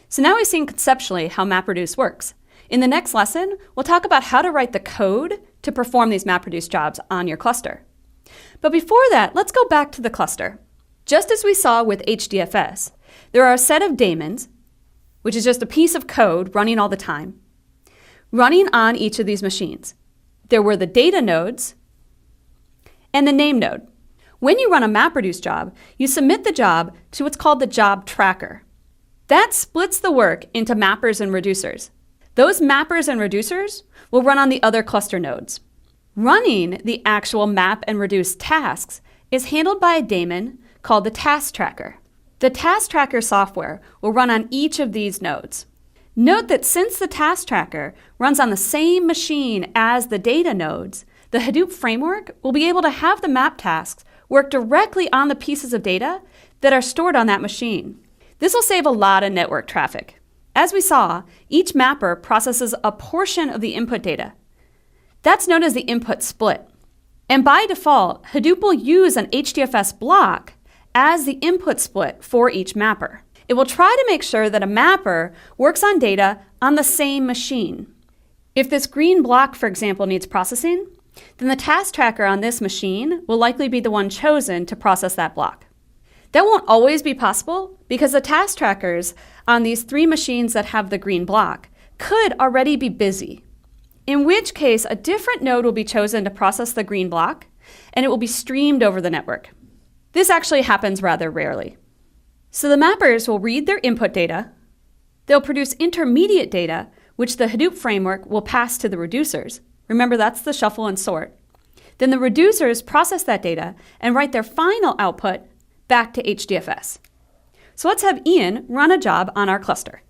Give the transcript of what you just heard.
So now we've seen conceptually how MapReduce works. In the next lesson, we'll talk about how to write the code to perform these MapReduce jobs on your cluster. But before that, let's go back to the cluster. Just as we saw with HDFS, there are a set of daemons, which is just a piece of code running all the time, running on each of these machines. There were the data nodes and the name node. When you run a MapReduce job, you submit the job to what's called the job tracker. That splits the work into mappers and reducers. Those mappers and reducers will run on the other cluster nodes. Running the actual map and reduce tasks is handled by a daemon called the task tracker. The task tracker software will run on each of these nodes. Note that since the task tracker runs on the same machine as the data nodes, the Hadoop framework will be able to have the map tasks work directly on the pieces of data that are stored on that machine. This will save a lot of network traffic. As we saw, each mapper processes a portion of the input data. That's known as the input split. And by default, Hadoop will use an HDFS block as the input split for each mapper. It will try to make sure that a mapper works on data on the same machine. If this green block, for example, needs processing, then the task tracker on this machine will likely be the one chosen to process that block. That won't always be possible because the task trackers on these 3 machines that have the green block could already be busy, in which case a different node will be chosen to process the green block and it will be streamed over the network. This actually happens rather rarely. So the mappers will read their input data, they'll produce intermediate data, which the Hadoop framework will pass to the reducers. Remember, that's the shuffle and sort. Then the reducers process that data and write their final output back to HDFS. So let's have Ian run a job on our cluster.